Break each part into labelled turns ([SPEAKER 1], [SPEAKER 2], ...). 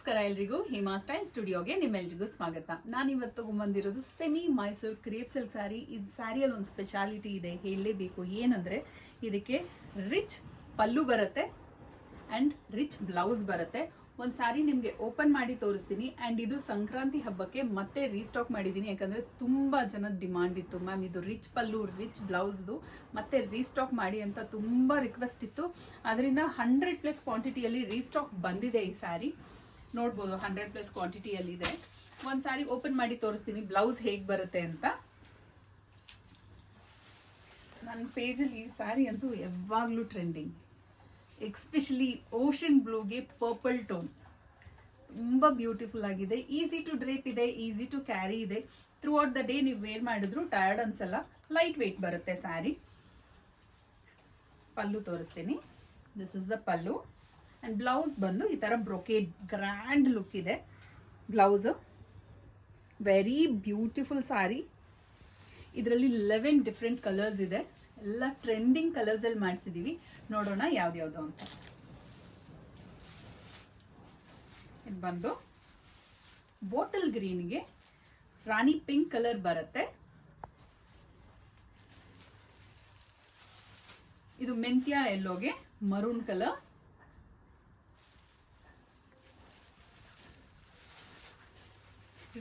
[SPEAKER 1] ನಮಸ್ಕಾರ ಎಲ್ರಿಗೂ ಹೇಮಾ ಸ್ಟೈಲ್ ಸ್ಟುಡಿಯೋಗೆ ನಿಮ್ಮೆಲ್ರಿಗೂ ಸ್ವಾಗತ. ನಾನಿವತ್ತು ತಗೊಂಡ್ಬಂದಿರೋದು semi Mysore crepe silk sari. ಇದು ಸ್ಯಾರಿಯಲ್ಲಿ ಒಂದು ಸ್ಪೆಷಾಲಿಟಿ ಇದೆ, ಹೇಳಲೇಬೇಕು. ಏನಂದರೆ ಇದಕ್ಕೆ ರಿಚ್ ಪಲ್ಲು ಬರುತ್ತೆ ಆ್ಯಂಡ್ ರಿಚ್ ಬ್ಲೌಸ್ ಬರುತ್ತೆ. ಒಂದು ಸ್ಯಾರಿ ನಿಮಗೆ ಓಪನ್ ಮಾಡಿ ತೋರಿಸ್ತೀನಿ. ಆ್ಯಂಡ್ ಇದು ಸಂಕ್ರಾಂತಿ ಹಬ್ಬಕ್ಕೆ ಮತ್ತೆ ರೀಸ್ಟಾಕ್ ಮಾಡಿದ್ದೀನಿ, ಯಾಕಂದರೆ ತುಂಬ ಜನದ ಡಿಮಾಂಡ್ ಇತ್ತು. ಮ್ಯಾಮ್ ಇದು ರಿಚ್ ಪಲ್ಲು ರಿಚ್ ಬ್ಲೌಸ್ದು ಮತ್ತೆ ರೀಸ್ಟಾಕ್ ಮಾಡಿ ಅಂತ ತುಂಬ ರಿಕ್ವೆಸ್ಟ್ ಇತ್ತು. ಅದರಿಂದ 100+ ಕ್ವಾಂಟಿಟಿಯಲ್ಲಿ ರೀಸ್ಟಾಕ್ ಬಂದಿದೆ. ಈ ಸ್ಯಾರಿ ನೋಡ್ಬೋದು, 100+ ಕ್ವಾಂಟಿಟಿಯಲ್ಲಿದೆ. ಒಂದು ಸ್ಯಾರಿ ಓಪನ್ ಮಾಡಿ ತೋರಿಸ್ತೀನಿ ಬ್ಲೌಸ್ ಹೇಗೆ ಬರುತ್ತೆ ಅಂತ. ನನ್ನ ಪೇಜಲ್ಲಿ ಈ ಸ್ಯಾರಿ ಅಂತೂ ಯಾವಾಗಲೂ ಟ್ರೆಂಡಿಂಗ್, ಎಕ್ಸ್ಪೆಷಲಿ ಓಷನ್ ಬ್ಲೂಗೆ ಪರ್ಪಲ್ ಟೋನ್ ತುಂಬ ಬ್ಯೂಟಿಫುಲ್ ಆಗಿದೆ. ಈಸಿ ಟು ಡ್ರೇಪ್ ಇದೆ, ಈಸಿ ಟು ಕ್ಯಾರಿ ಇದೆ. ಥ್ರೂ ಔಟ್ ದ ಡೇ ನೀವು ವೇರ್ ಮಾಡಿದ್ರು ಟಯರ್ಡ್ ಅನ್ಸಲ್ಲ. ಲೈಟ್ ವೆಯ್ಟ್ ಬರುತ್ತೆ ಸ್ಯಾರಿ. ಪಲ್ಲು ತೋರಿಸ್ತೀನಿ. This is the pallu and blouse ಬಂದು ಈ ಥರ ಬ್ರೊಕೇಡ್ ಗ್ರ್ಯಾಂಡ್ ಲುಕ್ ಇದೆ ಬ್ಲೌಸು. Very beautiful sari. ಇದರಲ್ಲಿ 11 ಡಿಫ್ರೆಂಟ್ ಕಲರ್ಸ್ ಇದೆ. ಎಲ್ಲ ಟ್ರೆಂಡಿಂಗ್ ಕಲರ್ಸಲ್ಲಿ ಮಾಡಿಸಿದ್ದೀವಿ. ನೋಡೋಣ ಯಾವ್ದ್ಯಾವುದು ಅಂತ. ಇದು ಬಂದು ಬಾಟಲ್ ಗ್ರೀನ್ಗೆ ರಾಣಿ ಪಿಂಕ್ ಕಲರ್ ಬರುತ್ತೆ. ಇದು ಮೆಂತ್ಯ ಎಲ್ಲೋಗೆ ಮರೂನ್ ಕಲರ್.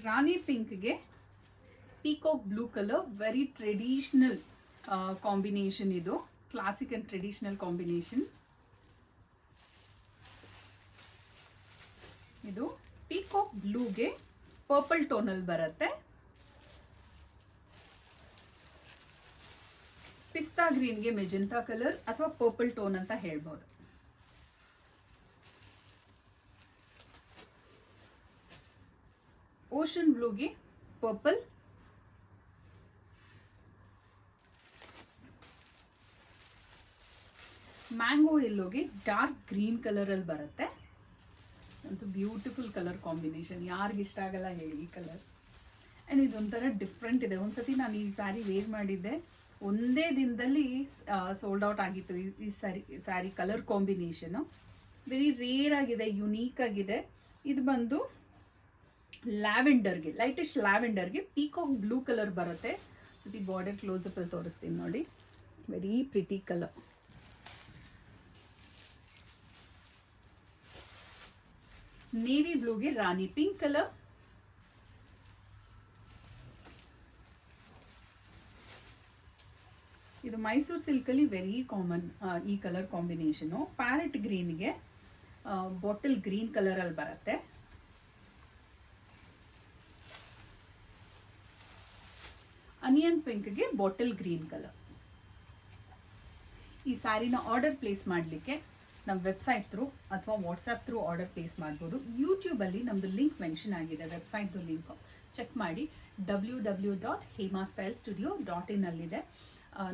[SPEAKER 1] ರಾಣಿ ಪಿಂಕ್ಗೆ peacock blue colour. Very traditional combination ಇದು, ಕ್ಲಾಸಿಕ್ ಅಂಡ್ ಟ್ರೆಡಿಷನಲ್ ಕಾಂಬಿನೇಷನ್. ಇದು ಪೀಕಾಕ್ ಬ್ಲೂಗೆ ಪರ್ಪಲ್ ಟೋನಲ್ಲಿ ಬರುತ್ತೆ. ಪಿಸ್ತಾ ಗ್ರೀನ್ಗೆ ಮೆಜೆಂಟಾ ಕಲರ್ ಅಥವಾ ಪರ್ಪಲ್ ಟೋನ್ ಅಂತ ಹೇಳ್ಬೋದು. ಓಷನ್ ಬ್ಲೂಗೆ ಪರ್ಪಲ್. ಮ್ಯಾಂಗೋ ಎಲ್ಲೋಗೆ ಡಾರ್ಕ್ ಗ್ರೀನ್ ಕಲರ್ ಅಲ್ಲಿ ಬರುತ್ತೆ. ಅಂತೂ ಬ್ಯೂಟಿಫುಲ್ ಕಲರ್ ಕಾಂಬಿನೇಷನ್, ಯಾರಿಗಿಷ್ಟ ಆಗಲ್ಲ ಹೇಳಿ ಈ ಕಲರ್. ಆ್ಯಂಡ್ ಇದೊಂಥರ ಡಿಫ್ರೆಂಟ್ ಇದೆ. ಒಂದ್ಸತಿ ನಾನು ಈ ಸ್ಯಾರಿ ವೇರ್ ಮಾಡಿದ್ದೆ, ಒಂದೇ ದಿನದಲ್ಲಿ ಸೋಲ್ಡ್ ಔಟ್ ಆಗಿತ್ತು ಈ sari colour combination. Very rare ಆಗಿದೆ, ಯುನೀಕ್ ಆಗಿದೆ. ಇದು ಬಂದು ಲ್ಯಾವೆಂಡರ್ಗೆ, ಲೈಟಿಶ್ ಲ್ಯಾವೆಂಡರ್ಗೆ ಪೀಕಾಕ್ ಬ್ಲೂ ಕಲರ್ ಬರುತ್ತೆ. ಸತಿ ಬಾರ್ಡರ್ ಕ್ಲೋಸಪ್ ಅಲ್ಲಿ ತೋರಿಸ್ತೀನಿ ನೋಡಿ. Very pretty colour. ನೇವಿ ಬ್ಲೂಗೆ ರಾಣಿ ಪಿಂಕ್ ಕಲರ್. ಇದು ಮೈಸೂರು ಸಿಲ್ಕಲ್ಲಿ ವೆರಿ ಕಾಮನ್ ಈ ಕಲರ್ ಕಾಂಬಿನೇಷನು. ಪ್ಯಾರೆಟ್ ಗ್ರೀನ್ಗೆ ಬಾಟಲ್ ಗ್ರೀನ್ ಕಲರ್ ಅಲ್ಲಿ ಬರುತ್ತೆ. ಅನಿಯನ್ ಪಿಂಕ್ಗೆ ಬಾಟಲ್ ಗ್ರೀನ್ ಕಲರ್. ಈ ಸ್ಯಾರಿನ ಆರ್ಡರ್ ಪ್ಲೇಸ್ ಮಾಡಲಿಕ್ಕೆ ನಮ್ಮ ವೆಬ್ಸೈಟ್ ಥ್ರೂ ಅಥವಾ ವಾಟ್ಸಪ್ ಥ್ರೂ ಆರ್ಡರ್ ಪ್ಲೇಸ್ ಮಾಡ್ಬೋದು. ಯೂಟ್ಯೂಬಲ್ಲಿ ನಮ್ಮದು ಲಿಂಕ್ ಮೆನ್ಷನ್ ಆಗಿದೆ, ವೆಬ್ಸೈಟ್ದು ಲಿಂಕು ಚೆಕ್ ಮಾಡಿ. www.hemastylestudio.in ಅಲ್ಲಿದೆ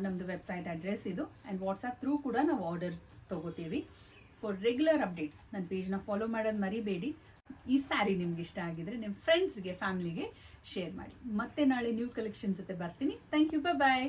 [SPEAKER 1] ನಮ್ಮದು ವೆಬ್ಸೈಟ್ ಅಡ್ರೆಸ್ ಇದು. ಆ್ಯಂಡ್ ವಾಟ್ಸಪ್ ಥ್ರೂ ಕೂಡ ನಾವು ಆರ್ಡರ್ ತೊಗೋತೀವಿ. ಫಾರ್ ರೆಗ್ಯುಲರ್ ಅಪ್ಡೇಟ್ಸ್ ನನ್ನ ಪೇಜ್ನ ಫಾಲೋ ಮಾಡೋದು ಮರಿಬೇಡಿ. ಈ ಸ್ಯಾರಿ ನಿಮ್ಗೆ ಇಷ್ಟ ಆಗಿದ್ರೆ ನಿಮ್ಮ ಫ್ರೆಂಡ್ಸ್ಗೆ, ಫ್ಯಾಮಿಲಿಗೆ ಶೇರ್ ಮಾಡಿ. ಮತ್ತೆ ನಾಳೆ ನ್ಯೂ ಕಲೆಕ್ಷನ್ ಜೊತೆ ಬರ್ತೀನಿ. Thank you, bye.